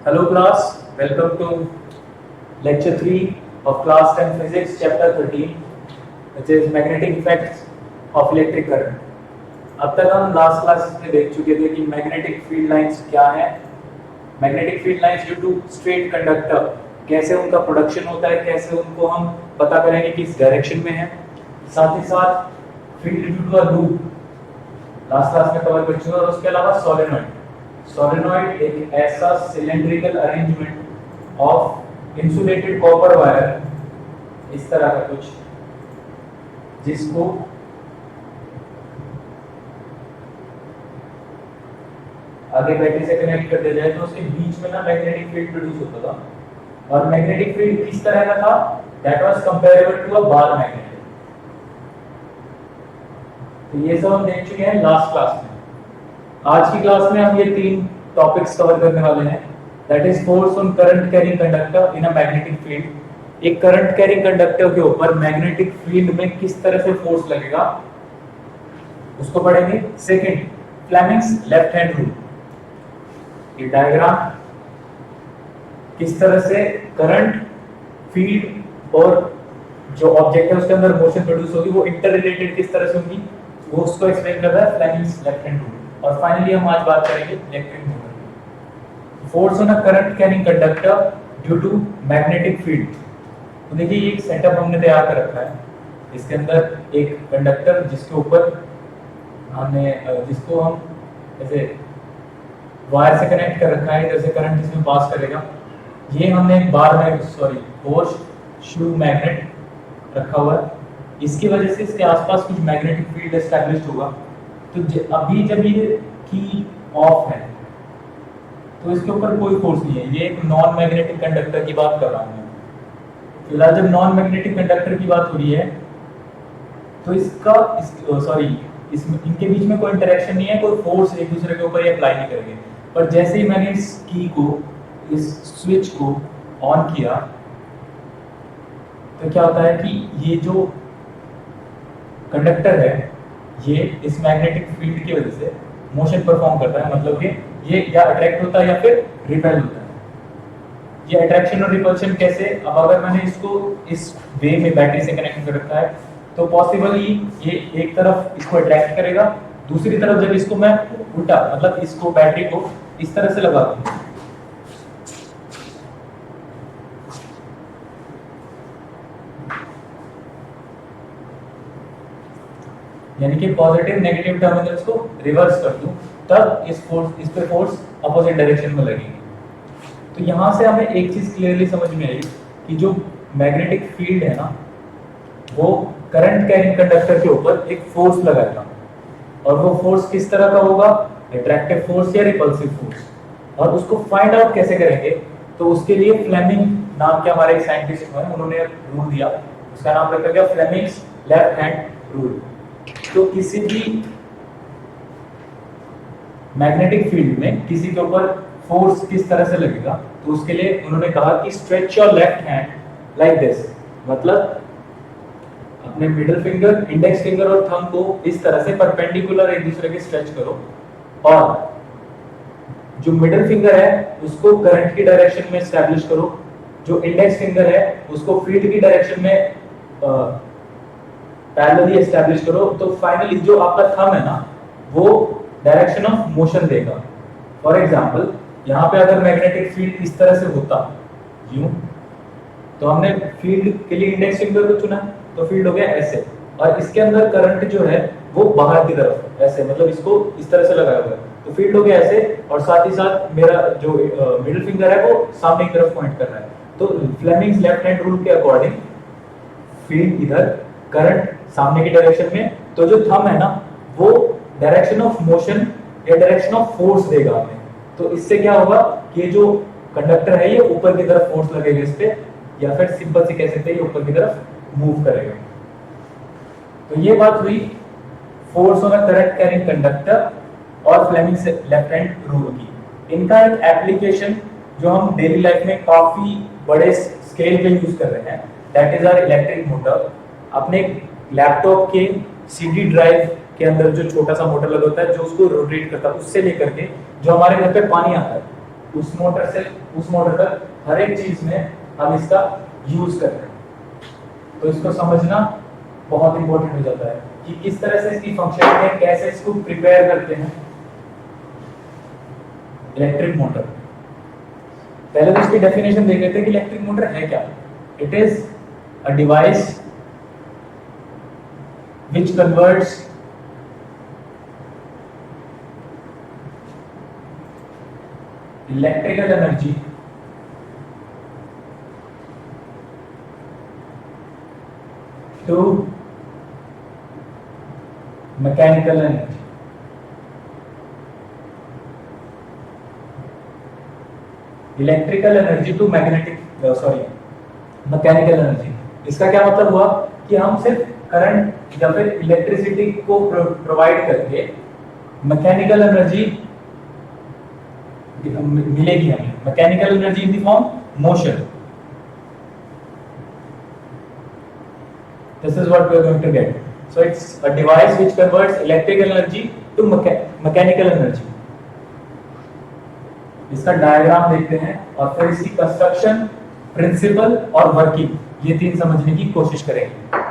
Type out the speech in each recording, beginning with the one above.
Hello class, welcome to lecture 3 of class 10 physics chapter 13 which is magnetic effects of electric current. अब तक हम last class में देख चुके थे कि मैग्नेटिक फील्ड लाइंस क्या है, magnetic field lines due to straight conductor कैसे उनका प्रोडक्शन होता है, कैसे उनको हम पता करेंगे कि किस डायरेक्शन में है, साथ ही साथ field due to a loop last class में कवर कर चुके और उसके अलावा सोलेनॉइड एक ऐसा cylindrical arrangement of insulated copper wire इस तरह का कुछ जिसको आगे बैटरी से कनेक्ट कर दिया जाए तो उसके बीच में ना मैग्नेटिक फील्ड प्रोड्यूस होता था और मैग्नेटिक फील्ड किस तरह का था, that was comparable to a bar magnet. तो ये सब हम देख चुके हैं लास्ट क्लास में। आज की क्लास में हम ये तीन टॉपिक्स कवर करने वाले हैं, that is force on current carrying conductor in a magnetic field. एक करंट कैरिंग कंडक्टर के ऊपर मैग्नेटिक फील्ड में किस तरह से फोर्स लगेगा उसको पढ़ेंगे। Second, Fleming's left hand rule, ये डायग्राम किस तरह से करंट फील्ड और जो ऑब्जेक्ट है उसके अंदर मोशन प्रोड्यूस होगी वो इंटर रिलेटेड किस तरह से होगी वो उसको एक्सप्लेन कर रहा है फ्लेमिंग्स लेफ्ट हैंड रूल। और फाइनली हम आज बात करेंगे इलेक्ट्रिक मोटर की, force on a current carrying conductor due to magnetic field. तो देखिए ये एक सेटअप हमने तैयार कर रखा है, इसके अंदर एक कंडक्टर जिसके ऊपर हमने जिसको हम ऐसे वायर से कनेक्ट कर रखा है, इधर से करंट जिसमें पास करेगा। ये हमने एक बार में फोर्स शू मैग्नेट रखा हुआ है, इसकी वजह से इसके आसपास कुछ मैग्नेटिक फील्ड एस्टैब्लिश्ड होगा। तो अभी जब ये की ऑफ है तो इसके ऊपर कोई फोर्स नहीं है, ये एक नॉन मैग्नेटिक कंडक्टर की बात कर रहा हूं मैं। फिलहाल जब नॉन मैग्नेटिक कंडक्टर की बात हो रही है तो इनके बीच में कोई इंटरेक्शन नहीं है, कोई फोर्स एक दूसरे के ऊपर ये अप्लाई नहीं करेंगे। पर जैसे ही मैंने इस की को, इस स्विच को ऑन किया तो क्या होता है कि ये जो कंडक्टर है ये इस मैग्नेटिक फील्ड की वजह से मोशन परफॉर्म करता है, मतलब ये या अट्रैक्ट होता है या फिर रिपेल होता है। ये अट्रैक्शन और रिपल्शन कैसे, अब अगर मैंने इसको इस वे में बैटरी से कनेक्ट कर रखा है तो पॉसिबली ये एक तरफ इसको अट्रैक्ट करेगा, दूसरी तरफ जब इसको मैं उल्टा मतलब इसको बैटरी को इस तरह से लगा दूं यानी कि पॉजिटिव नेगेटिव टर्मिनल्स को रिवर्स कर दूं तब इस पे फोर्स अपोजिट डायरेक्शन में लगेगी। तो यहां से हमें एक चीज क्लियरली समझ में आई कि जो मैग्नेटिक फील्ड है ना वो करंट कैरिंग कंडक्टर के ऊपर एक फोर्स लगाएगा और वो फोर्स किस तरह का होगा, अट्रैक्टिव फोर्स या रिपल्सिव फोर्स। और उसको फाइंड आउट कैसे करेंगे तो उसके लिए फ्लेमिंग नाम के हमारे एक साइंटिस्ट हैं, उन्होंने रूल दिया, उसका नाम रखा गया फ्लेमिंग्स लेफ्ट हैंड रूल। तो किसी भी मैग्नेटिक फील्ड में किसी के ऊपर फोर्स किस तरह से लगेगा तो उसके लिए उन्होंने कहा कि stretch your left hand like this, मतलब अपने मिडिल फिंगर, इंडेक्स फिंगर और थंब को इस तरह से परपेंडिकुलर एक दूसरे के स्ट्रेच करो और जो मिडिल फिंगर है उसको करंट की डायरेक्शन में एस्टैब्लिश करो, जो इंडेक्स फिंगर है उसको फील्ड की डायरेक्शन में पैरेलली एस्टैब्लिश करो। तो फाइनली जो आपका थंब है ना वो डायरेक्शन ऑफ मोशन देगा। फॉर एग्जांपल यहाँ पे अगर मैग्नेटिक फील्ड इस तरह से होता यूं तो हमने फील्ड के लिए इंडेक्स फिंगर को चुना तो फील्ड हो गया ऐसे और इसके अंदर करंट जो है वो बाहर की तरफ ऐसे, मतलब इसको इस तरह से लगाया हुआ है तो फील्ड हो गया ऐसे और साथ ही साथ मेरा जो मिडिल फिंगर है वो सामने की तरफ पॉइंट कर रहा है। तो फ्लेमिंग्स लेफ्ट हैंड रूल के अकॉर्डिंग फील्ड इधर, करंट सामने की डायरेक्शन में, तो जो थंब है ना वो डायरेक्शन ऑफ मोशन या डायरेक्शन ऑफ फोर्स देगा हमें। तो इससे क्या होगा कि जो कंडक्टर है ये ऊपर की तरफ फोर्स लगेगा इस पे, या फिर सिंपल से कह सकते हैं ये ऊपर की तरफ मूव करेगा। तो ये बात हुई force on a current carrying conductor और फ्लेमिंग्स लेफ्ट हैंड रूल की। इनका एक एप्लीकेशन जो हम डेली लाइफ में काफी बड़े स्केल पे यूज कर रहे हैं, that is our electric motor. अपने लैपटॉप के सीडी ड्राइव के अंदर जो छोटा सा मोटर लगा होता है जो उसको रोटेट करता है, उससे लेकर के जो हमारे घर पे पानी आता है उस मोटर से उस मोटर तक हर एक चीज में हम इसका यूज कर रहे हैं। तो इसको समझना बहुत इंपॉर्टेंट हो जाता है कि किस तरह से इसकी फंक्शनिंग है, कैसे इसको प्रिपेयर करते हैं। इलेक्ट्रिक मोटर, पहले तो इसकी डेफिनेशन देख लेते हैं कि इलेक्ट्रिक मोटर है क्या। It is a device which converts electrical energy to mechanical energy. Electrical energy to mechanical energy. इसका क्या मतलब हुआ कि हम सिर्फ करंट या फिर इलेक्ट्रिसिटी को प्रोवाइड करके मैकेनिकल एनर्जी मिलेगी हमें। Mechanical energy in the form motion. This is what we are going to get. So it's a device which converts electrical energy to mechanical energy. इसका डायग्राम देखते हैं और फिर इसकी कंस्ट्रक्शन, प्रिंसिपल और वर्किंग ये तीन समझने की कोशिश करेंगे।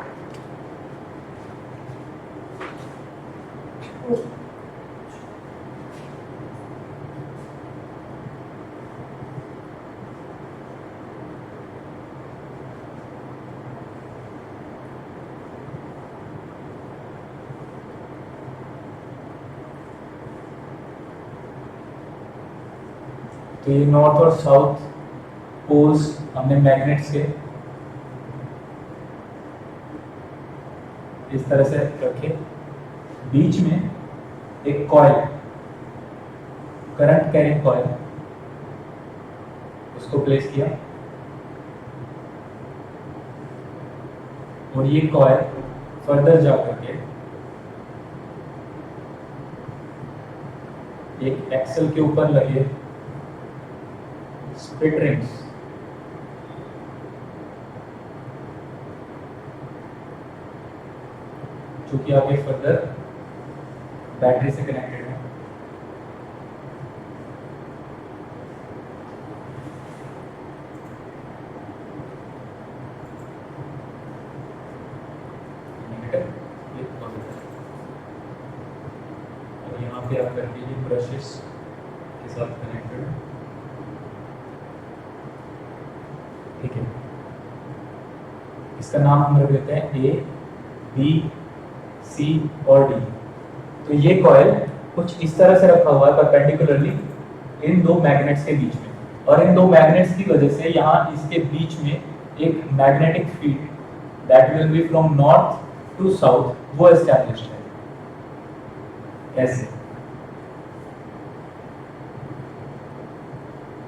तो ये नॉर्थ और साउथ पोल्स हमने मैग्नेट्स के इस तरह से रखे। बीच में एक कॉइल, करंट कैरिंग कॉइल, उसको प्लेस किया और ये कॉइल फर्दर जा करके एक एक्सल के ऊपर लगे स्प्लिट रिंग्स, जो कि आगे फर्दर बैटरी से कनेक्टेड है। और यहाँ पे आप करके ये ब्रशेस के साथ कनेक्टेड है। ठीक है, इसका नाम हम रख देते हैं ए, बी, सी और डी। तो ये कॉइल कुछ इस तरह से रखा हुआ है परपेंडिकुलरली इन दो मैग्नेट्स के बीच में, और इन दो मैग्नेट्स की वजह से यहाँ इसके बीच में एक magnetic field that will be from north to south वो एस्टैब्लिश्ड है। ऐसे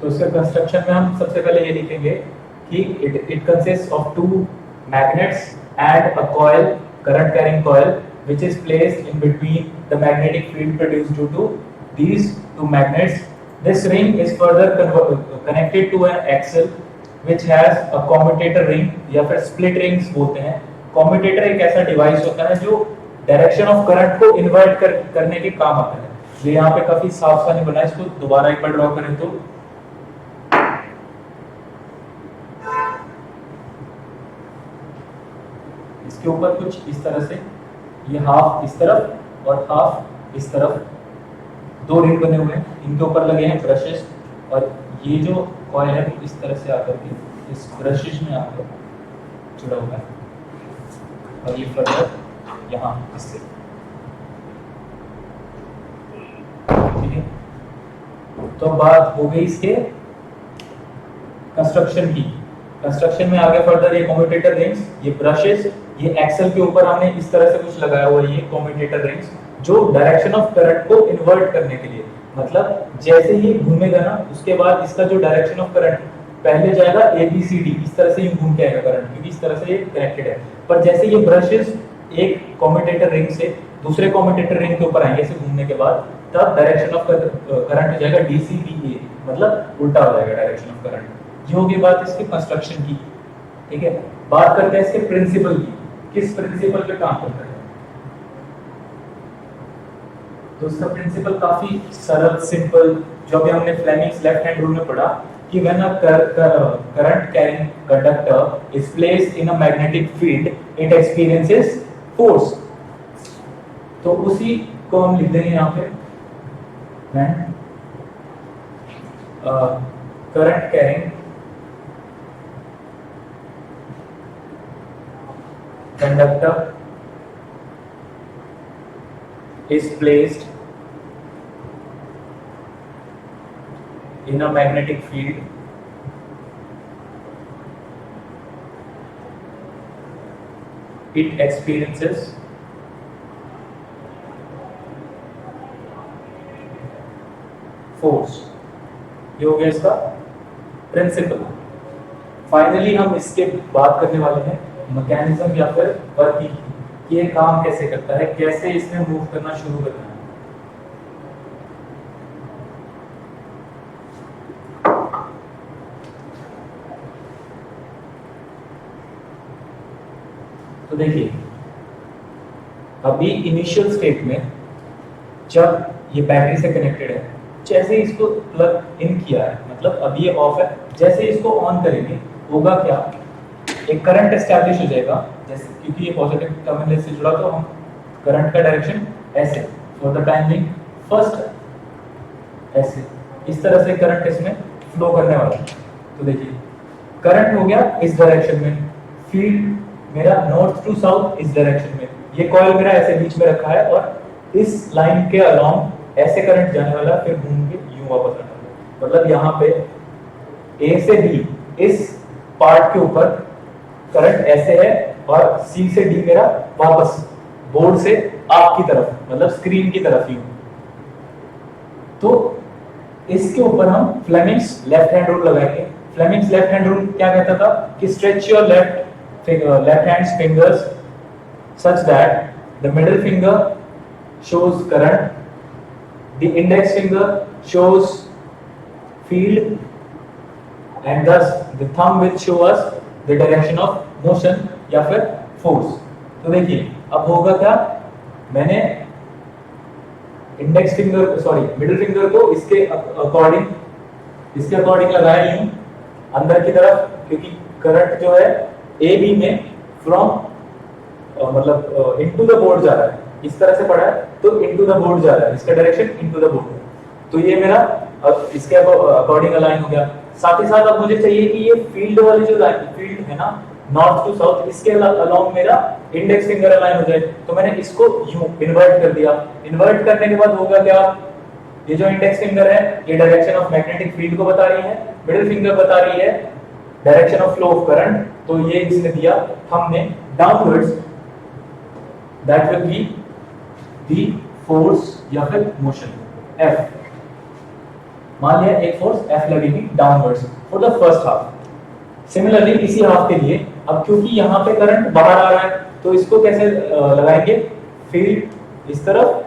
तो इसके कंस्ट्रक्शन में हम सबसे पहले ये लिखेंगे कि it consists of two magnets and a coil, current carrying coil, which is placed in between the magnetic field produced due to these two magnets. This ring is further connected to an axle which has a commutator ring या फिर split rings बोलते हैं। commutator एक ऐसा device होता है जो direction of current को इन्वर्ट करने के काम आता है। ये यहाँ पे काफी साफ सा नहीं बना है, इसको दोबारा एक बार ड्रॉ करें तो इसके ऊपर कुछ इस तरह से ये हाफ इस तरफ और हाफ इस तरफ दो रिंग बने हुए हैं, इनके ऊपर लगे हैं ब्रशेस, और ये जो कॉइल है इस तरह से आकर के इस ब्रशेस में आकर जुड़ा हुआ है, और ये फर्दर यहाँ इससे। ठीक है, तो बात हो गई इसके कंस्ट्रक्शन की। कंस्ट्रक्शन में आगे फर्दर ये कम्यूटेटर रिंग्स, ये ब्रशेस, ये एक्सल के ऊपर हमने इस तरह से कुछ लगाया हुआ है, ये कम्यूटेटर रिंग्स जो डायरेक्शन ऑफ करंट को इन्वर्ट करने के लिए, मतलब जैसे ही घूमेगा ना उसके बाद इसका जो डायरेक्शन ऑफ करंट पहले जाएगा ABCD, इस तरह से ही घूम के आएगा करंट, क्योंकि इस तरह से ये कनेक्टेड है। पर जैसे ये ब्रशेस एक कम्यूटेटर रिंग से दूसरे कम्यूटेटर रिंग के ऊपर आएंगे ऐसे घूमने के बाद, तब डायरेक्शन ऑफ करंट हो जाएगा DCBA, मतलब उल्टा हो जाएगा डायरेक्शन ऑफ करंट। ये होगी बात इसके कंस्ट्रक्शन की। ठीक है, बात करते हैं इसके प्रिंसिपल की, किस प्रिंसिपल पे काम करता है। तो इसका प्रिंसिपल काफी सरल, सिंपल, जो भी हमने फ्लेमिंग्स लेफ्ट हैंड रूल में पढ़ा कि when a current carrying conductor is placed in a magnetic field it experiences force. तो उसी को हम लिख देंगे यहाँ पे when current carrying conductor is placed in a magnetic field it experiences force। ये हो गया इसका प्रिंसिपल। फाइनली हम इसके बात करने वाले हैं मैकेनिज्म या फिर वर्किंग कि ये काम कैसे करता है, कैसे इसमें मूव करना शुरू करना है। तो देखिए अभी इनिशियल स्टेट में जब ये बैटरी से कनेक्टेड है, जैसे ही इसको प्लग इन किया है मतलब अभी ये ऑफ है, जैसे ही इसको ऑन करेंगे होगा क्या, एक करंट एस्टैब्लिश हो जाएगा। जैसे क्योंकि ये पॉजिटिव टर्मिनल से जुड़ा तो हम करंट का डायरेक्शन ऐसे for the time being first ऐसे इस तरह से करंट इसमें फ्लो करने वाला है। तो देखिए करंट हो गया इस डायरेक्शन में, फील्ड मेरा नॉर्थ टू साउथ इस डायरेक्शन में, ये कॉइल मेरा ऐसे बीच में रखा है और इस लाइन के अलोंग ऐसे करंट जाने वाला फिर घूम के यूं वापस आने वाला। मतलब यहाँ पे ए से बी इस पार्ट के ऊपर करंट ऐसे है और सी से डी मेरा वापस बोर्ड से आपकी तरफ मतलब स्क्रीन की तरफ ही। तो इसके ऊपर हम फ्लेमिंग्स लेफ्ट हैंड रूल लगाएंगे। फ्लेमिंग्स लेफ्ट हैंड रूल क्या कहता था कि stretch your left hands fingers such that the middle finger shows current, the index finger shows field, and thus the thumb will show us the direction of motion या फिर force। तो देखिए अब होगा क्या, मैंने इंडेक्स फिंगर मिडिल फिंगर को इसके अकॉर्डिंग लगाया यूं अंदर की तरफ, क्योंकि करंट जो है ए बी में फ्रॉम मतलब इनटू द बोर्ड जा रहा है, इस तरह से पड़ा है तो इनटू द बोर्ड जा रहा है, इसका डायरेक्शन इनटू द बोर्ड। तो ये मेरा अब इसके अकॉर्डिंग अलाइन हो गया। साथ ही साथ अब मुझे चाहिए कि ये फील्ड वाली जो लाइन फील्ड है ना नॉर्थ टू साउथ, इसके अलोंग मेरा इंडेक्स फिंगर अलाइन हो जाए। तो मैंने इसको यूं इन्वर्ट कर दिया। इन्वर्ट करने के बाद होगा क्या, ये जो इंडेक्स फिंगर है ये डायरेक्शन ऑफ मैग्नेटिक फील्ड को बता रही है, मिडिल फिंगर बता रही है direction of flow of current. तो ये इसने दिया हमने downwards, that will be the force या फिर motion F। मान लिया एक फोर्स F लगेगी downwards for the first half. Similarly इसी हाफ के लिए अब क्योंकि यहाँ पे करंट बाहर आ रहा है तो इसको कैसे लगाएंगे, फील्ड इस तरफ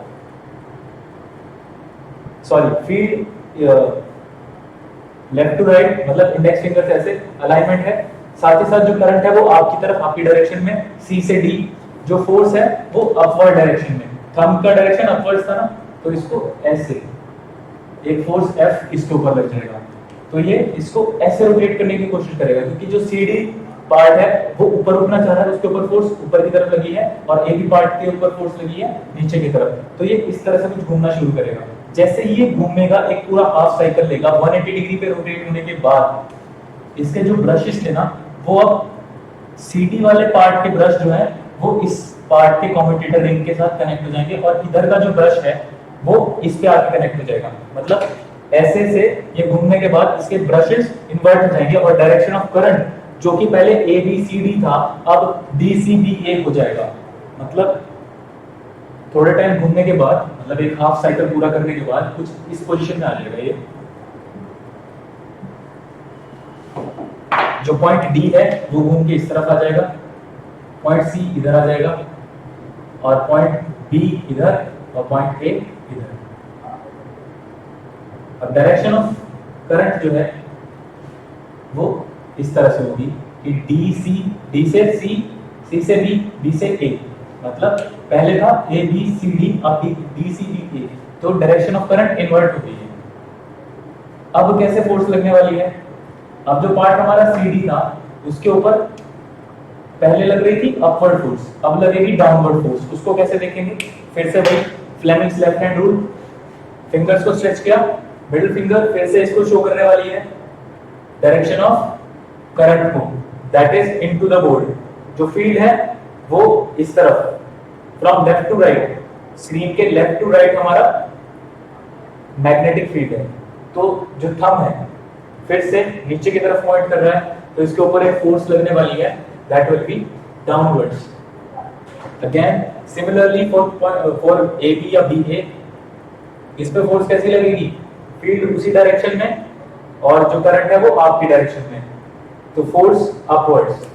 फील्ड लेफ्ट टू राइट मतलब इंडेक्स फिंगर से ऐसे अलाइनमेंट है। साथ ही साथ जो करंट है वो आपकी तरफ आपकी डायरेक्शन में C से D, जो फोर्स है वो अपवर्ड डायरेक्शन में, थंब का डायरेक्शन अपवर्ड था ना, तो इसको ऐसे एक फोर्स F इसके ऊपर लग जाएगा। तो ये इसको ऐसे रोटेट करने की कोशिश करेगा क्योंकि जो CD पार्ट है वो ऊपर उठना चाह रहा है, उसके ऊपर फोर्स ऊपर की तरफ लगी है और AB पार्ट के ऊपर फोर्स लगी है नीचे की तरफ। तो ये इस तरह से कुछ घूमना शुरू करेगा। जैसे ये घूमेगा एक पूरा हाफ साइकिल लेगा 180 डिग्री पे रोटेट होने के बाद इसके जो ब्रशेस थे ना वो अब CD वाले पार्ट के ब्रश जो है वो इस पार्ट के कम्यूटेटर रिंग के साथ कनेक्ट हो जाएंगे और इधर का जो ब्रश है वो इस पे आके कनेक्ट हो जाएगा। मतलब ऐसे से ये घूमने के बाद इसके ब्रशेस इन्वर्ट हो जाएंगे और डायरेक्शन ऑफ करंट जो कि पहले ABCD था अब DCBA हो जाएगा। मतलब थोड़े टाइम घूमने के बाद मतलब एक हाफ साइकिल पूरा करने के बाद कुछ इस पोजीशन में आ जाएगा। ये जो पॉइंट D है वो घूम के इस तरफ आ जाएगा, पॉइंट C इधर आ जाएगा और पॉइंट B इधर और पॉइंट A इधर। अब डायरेक्शन ऑफ करंट जो है वो इस तरह से होगी कि D से C, C से B, B से A। मतलब पहले था ABCD अब DCBA, तो डायरेक्शन ऑफ करंट इन्वर्ट हो गई है। अब कैसे फोर्स लगने वाली है? अब जो पार्ट हमारा CD था उसके ऊपर पहले लग रही थी अपवर्ड फोर्स, अब लगेगी डाउनवर्ड फोर्स। उसको कैसे देखेंगे? फिर से वही Fleming's left hand rule, fingers को स्ट्रेच किया, मिडिल फिंगर फिर से इसको शो करने वाली है डायरेक्शन ऑफ करंट को, that is into the board. जो फील्ड है वो इस तरफ, from left to right, screen के लेफ्ट टू राइट हमारा मैग्नेटिक फील्ड है। तो जो थंब है फिर से नीचे की तरफ पॉइंट कर रहा है, तो इसके ऊपर एक फोर्स लगने वाली है, that will B downwards. Again similarly for AB या BA, इस पे फोर्स कैसी लगेगी? फील्ड उसी डायरेक्शन में और जो करंट है वो आपकी डायरेक्शन में, तो फोर्स अपवर्ड्स।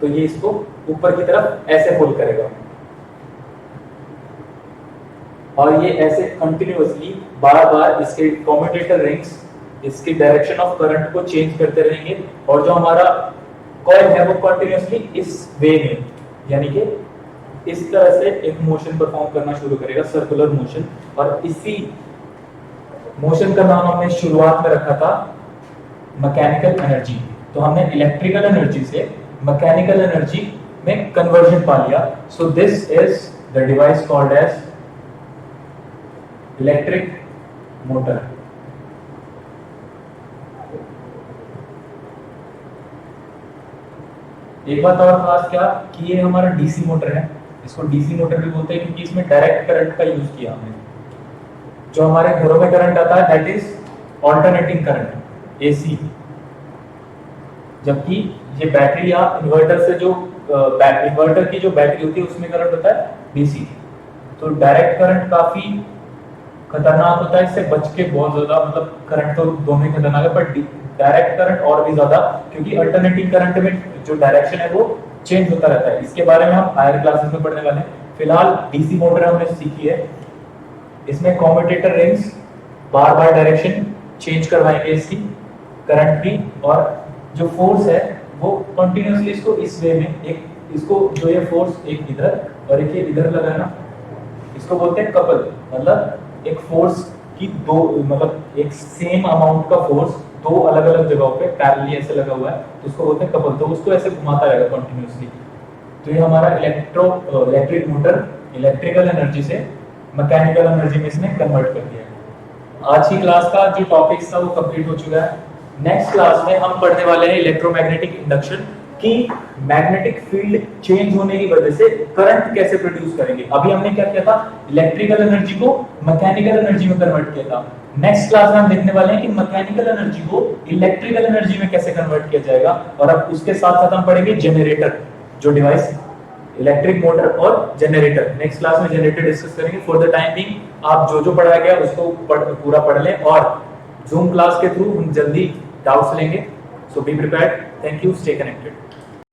तो ये इसको ऊपर की तरफ ऐसे पुल करेगा और ये ऐसे कंटिन्यूअसली बार बार इसके कम्यूटेटर रिंग्स इसकी डायरेक्शन ऑफ करंट को चेंज करते रहेंगे, और जो हमारा कॉइल है वो कंटिन्यूअसली इस वे में, यानी कि इस तरह से एक मोशन परफॉर्म करना शुरू करेगा, सर्कुलर मोशन। और इसी मोशन का नाम हमने शुरुआत में रखा था मैकेनिकल एनर्जी। तो हमने इलेक्ट्रिकल एनर्जी से मैकेनिकल एनर्जी में कन्वर्जन पा लिया। So this is the device called as electric motor. एक बात और खास क्या कि ये हमारा डीसी मोटर है, इसको डीसी मोटर भी बोलते हैं क्योंकि इसमें डायरेक्ट करंट का यूज किया हमने। जो हमारे घरों में करंट आता है that is alternating current, AC, जबकि ये बैटरी या इन्वर्टर से जो इन्वर्टर की जो बैटरी होती है उसमें करंट होता है डीसी। तो डायरेक्ट करंट काफी खतरनाक होता है, इससे बच के बहुत ज्यादा, मतलब करंट तो दोनों ही खतरनाक है पर डायरेक्ट करंट और भी ज्यादा, क्योंकि अल्टरनेटिंग करंट में जो डायरेक्शन है वो चेंज होता रहता है। इसके बारे में हम हायर क्लासेस में पढ़ने वाले हैं। फिलहाल डीसी मोटर हमने सीखी है, इसमें कम्यूटेटर रिंग्स बार बार डायरेक्शन चेंज करवाएंगे इसकी करंट की, और जो फोर्स है वो कंटिन्यूअसली इसको इस वे में, एक इसको जो ये फोर्स एक इधर और एक ये इधर लगा है ना, इसको बोलते हैं कपल। मतलब एक फोर्स की दो, मतलब एक सेम अमाउंट का फोर्स दो अलग अलग जगहों पे पैरेलली ऐसे लगा हुआ है, तो उसको बोलते हैं कपल। तो उसको ऐसे घुमाता रहेगा कंटिन्यूअसली। तो ये हमारा इलेक्ट्रिक मोटर इलेक्ट्रिकल एनर्जी से मैकेनिकल एनर्जी में इसने कन्वर्ट कर दिया है। आज की क्लास का जो टॉपिक्स था वो कंप्लीट हो चुका है। नेक्स्ट क्लास में हम पढ़ने वाले हैं इलेक्ट्रोमैग्नेटिक इंडक्शन की मैग्नेटिक फील्ड चेंज होने की वजह से करंट कैसे प्रोड्यूस करेंगे। अभी हमने क्या किया था, इलेक्ट्रिकल एनर्जी को मैकेनिकल एनर्जी में कन्वर्ट किया था। नेक्स्ट क्लास में हम देखने वाले हैं कि मैकेनिकल एनर्जी को इलेक्ट्रिकल एनर्जी में कैसे कन्वर्ट किया जाएगा, और अब उसके साथ साथ हम पढ़ेंगे जनरेटर, जो डिवाइस इलेक्ट्रिक मोटर और जनरेटर। नेक्स्ट क्लास में जनरेटर डिस्कस करेंगे। फॉर द टाइम बीइंग आप जो पढ़ाया गया उसको पूरा पढ़ लें, और जूम क्लास के थ्रू हम जल्दी डाउट्स लेंगे। So be prepared. Thank you, stay connected.